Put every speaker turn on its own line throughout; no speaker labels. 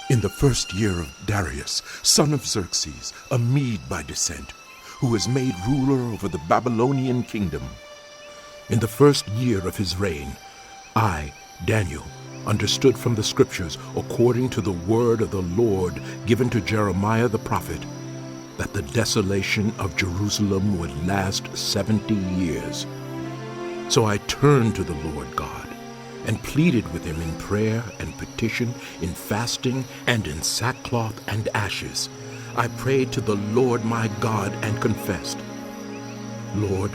In the first year of Darius, son of Xerxes, a Mede by descent, who was made ruler over the Babylonian kingdom. In the first year of his reign, I, Daniel, understood from the scriptures, according to the word of the Lord given to Jeremiah the prophet, that the desolation of Jerusalem would last 70 years. So I turned to the Lord God and pleaded with him in prayer and petition, in fasting and in sackcloth and ashes. I prayed to the Lord my God and confessed, Lord,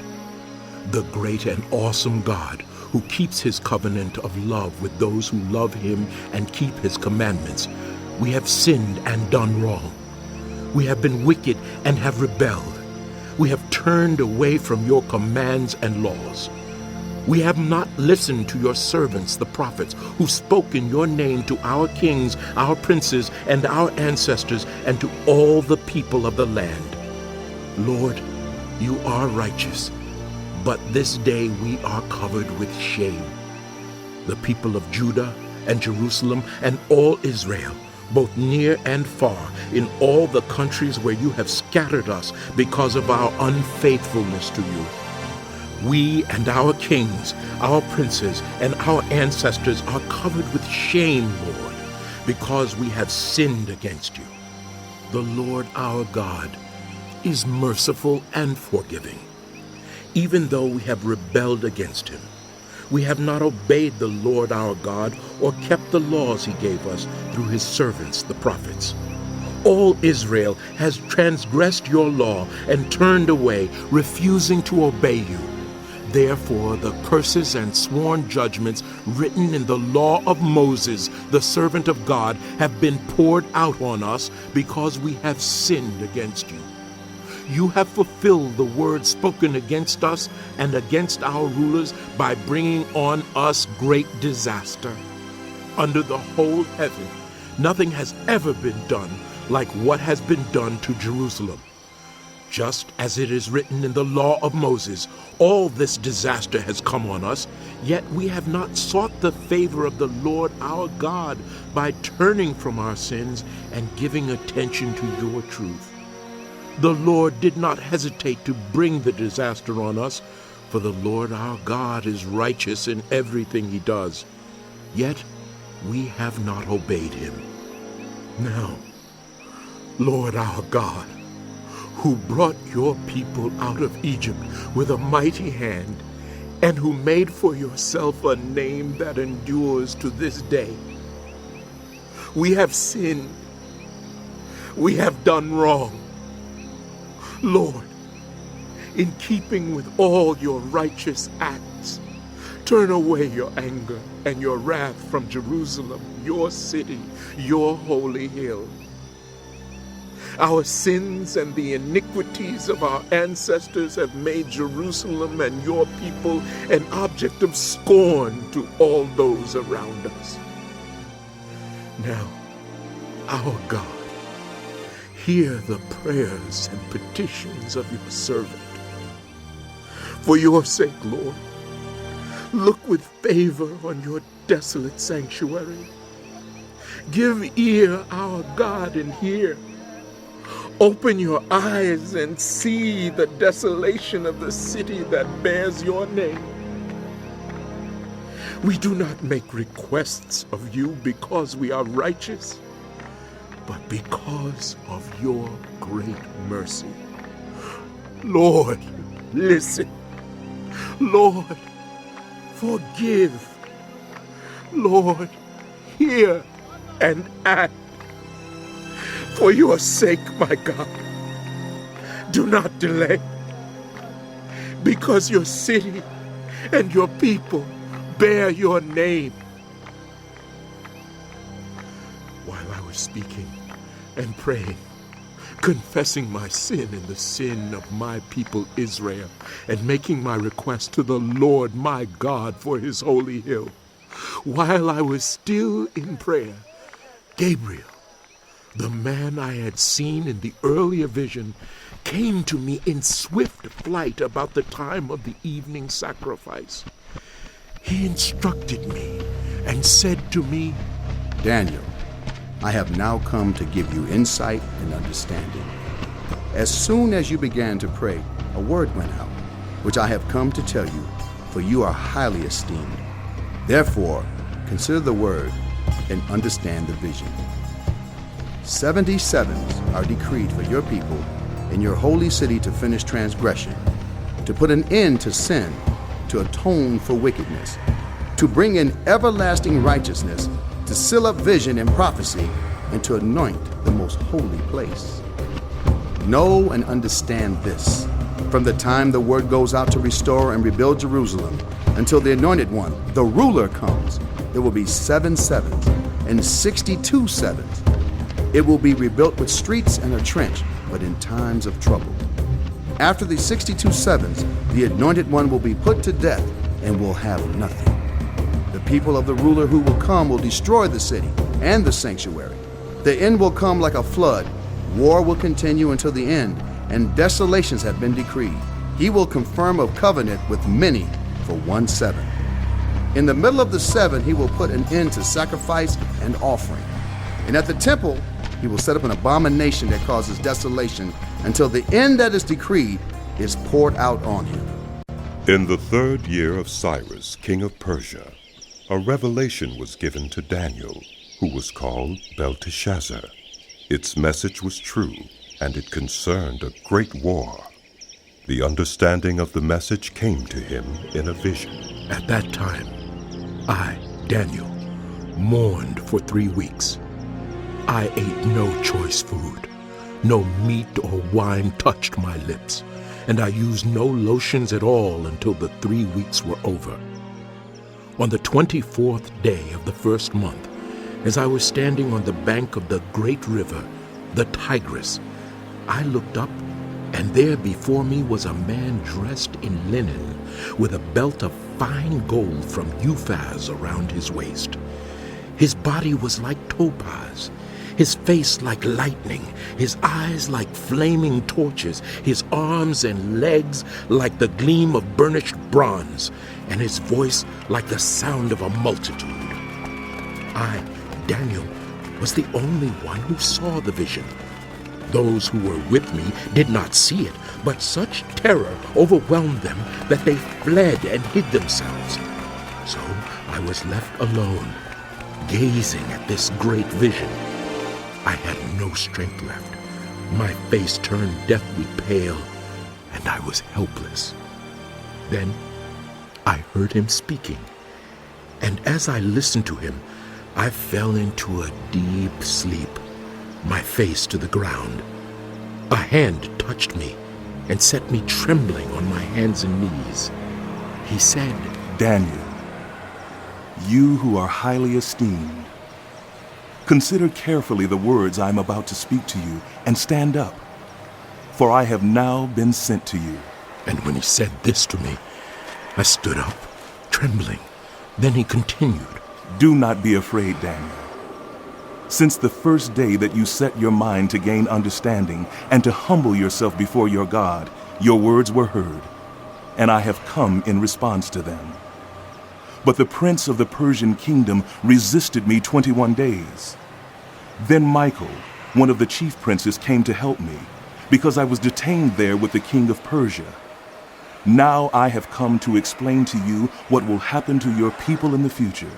the great and awesome God, who keeps his covenant of love with those who love him and keep his commandments, we have sinned and done wrong. We have been wicked and have rebelled. We have turned away from your commands and laws. We have not listened to your servants, the prophets, who spoke in your name to our kings, our princes, and our ancestors, and to all the people of the land. Lord, you are righteous, but this day we are covered with shame. The people of Judah and Jerusalem and all Israel, both near and far, in all the countries where you have scattered us because of our unfaithfulness to you. We and our kings, our princes, and our ancestors are covered with shame, Lord, because we have sinned against you. The Lord our God is merciful and forgiving. Even though we have rebelled against him, we have not obeyed the Lord our God or kept the laws he gave us through his servants, the prophets. All Israel has transgressed your law and turned away, refusing to obey you. Therefore, the curses and sworn judgments written in the law of Moses, the servant of God, have been poured out on us because we have sinned against you. You have fulfilled the word spoken against us and against our rulers by bringing on us great disaster. Under the whole heaven, nothing has ever been done like what has been done to Jerusalem. Just as it is written in the law of Moses, all this disaster has come on us, yet we have not sought the favor of the Lord our God by turning from our sins and giving attention to your truth. The Lord did not hesitate to bring the disaster on us, for the Lord our God is righteous in everything he does. Yet we have not obeyed him. Now, Lord our God, who brought your people out of Egypt with a mighty hand, and who made for yourself a name that endures to this day, we have sinned. We have done wrong. Lord, in keeping with all your righteous acts, turn away your anger and your wrath from Jerusalem, your city, your holy hill. Our sins and the iniquities of our ancestors have made Jerusalem and your people an object of scorn to all those around us. Now, our God, hear the prayers and petitions of your servant. For your sake, Lord, look with favor on your desolate sanctuary. Give ear, our God, and hear. Open your eyes and see the desolation of the city that bears your name. We do not make requests of you because we are righteous, but because of your great mercy. Lord, listen. Lord, forgive. Lord, hear and act. For your sake, my God, do not delay, because your city and your people bear your name. While I was speaking and praying, confessing my sin and the sin of my people Israel, and making my request to the Lord my God for his holy hill, while I was still in prayer, Gabriel, the man I had seen in the earlier vision, came to me in swift flight about the time of the evening sacrifice. He instructed me and said to me,
Daniel, I have now come to give you insight and understanding. As soon as you began to pray, a word went out, which I have come to tell you, for you are highly esteemed. Therefore, consider the word and understand the vision. 70 sevens are decreed for your people in your holy city to finish transgression, to put an end to sin, to atone for wickedness, to bring in everlasting righteousness, to seal up vision and prophecy, and to anoint the most holy place. Know and understand this. From the time the word goes out to restore and rebuild Jerusalem until the Anointed One, the ruler, comes, there will be 7 sevens and 62 sevens. It will be rebuilt with streets and a trench, but in times of trouble. After the 62 sevens, the Anointed One will be put to death and will have nothing. The people of the ruler who will come will destroy the city and the sanctuary. The end will come like a flood. War will continue until the end, and desolations have been decreed. He will confirm a covenant with many for 1 7. In the middle of the 7, he will put an end to sacrifice and offering. And at the temple, he will set up an abomination that causes desolation until the end that is decreed is poured out on him.
In the 3rd year of Cyrus, king of Persia, a revelation was given to Daniel, who was called Belteshazzar. Its message was true, and it concerned a great war. The understanding of the message came to him in a vision. At that time, I, Daniel, mourned for 3 weeks. I ate no choice food. No meat or wine touched my lips, and I used no lotions at all until the 3 weeks were over. On the 24th day of the 1st month, as I was standing on the bank of the great river, the Tigris, I looked up, and there before me was a man dressed in linen, with a belt of fine gold from Uphaz around his waist. His body was like topaz, his face like lightning, his eyes like flaming torches, his arms and legs like the gleam of burnished bronze, and his voice like the sound of a multitude. I, Daniel, was the only one who saw the vision. Those who were with me did not see it, but such terror overwhelmed them that they fled and hid themselves. So I was left alone, gazing at this great vision. I had no strength left. My face turned deathly pale, and I was helpless. Then I heard him speaking, and as I listened to him, I fell into a deep sleep, my face to the ground. A hand touched me and set me trembling on my hands and knees. He said,
Daniel, you who are highly esteemed, consider carefully the words I am about to speak to you, and stand up, for I have now been sent to you.
And when he said this to me, I stood up, trembling. Then he continued,
Do not be afraid, Daniel. Since the first day that you set your mind to gain understanding and to humble yourself before your God, your words were heard, and I have come in response to them. But the prince of the Persian kingdom resisted me 21 days. Then Michael, one of the chief princes, came to help me, because I was detained there with the king of Persia. Now I have come to explain to you what will happen to your people in the future.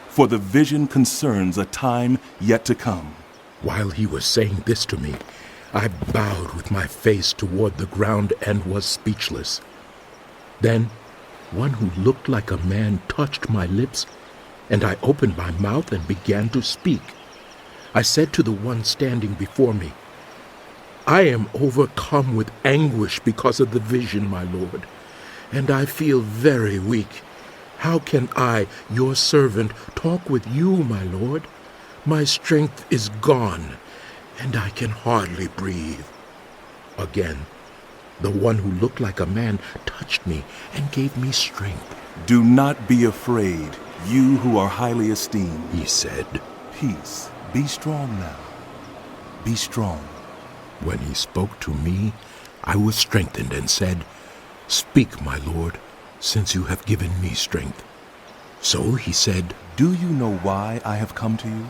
For the vision concerns a time yet to come.
While he was saying this to me, I bowed with my face toward the ground and was speechless. Then one who looked like a man touched my lips, and I opened my mouth and began to speak. I said to the one standing before me, I am overcome with anguish because of the vision, my Lord, and I feel very weak. How can I, your servant, talk with you, my Lord? My strength is gone, and I can hardly breathe. Again, the one who looked like a man touched me and gave me strength.
Do not be afraid, you who are highly esteemed,
He said.
Peace, be strong now. Be strong.
When he spoke to me, I was strengthened and said, Speak, my Lord, since you have given me strength. So he said,
Do you know why I have come to you?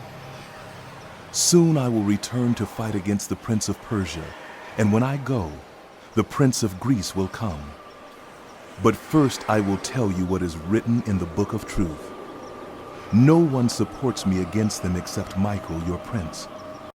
Soon I will return to fight against the prince of Persia, and when I go, the prince of Greece will come. But first I will tell you what is written in the book of truth. No one supports me against them except Michael, your prince.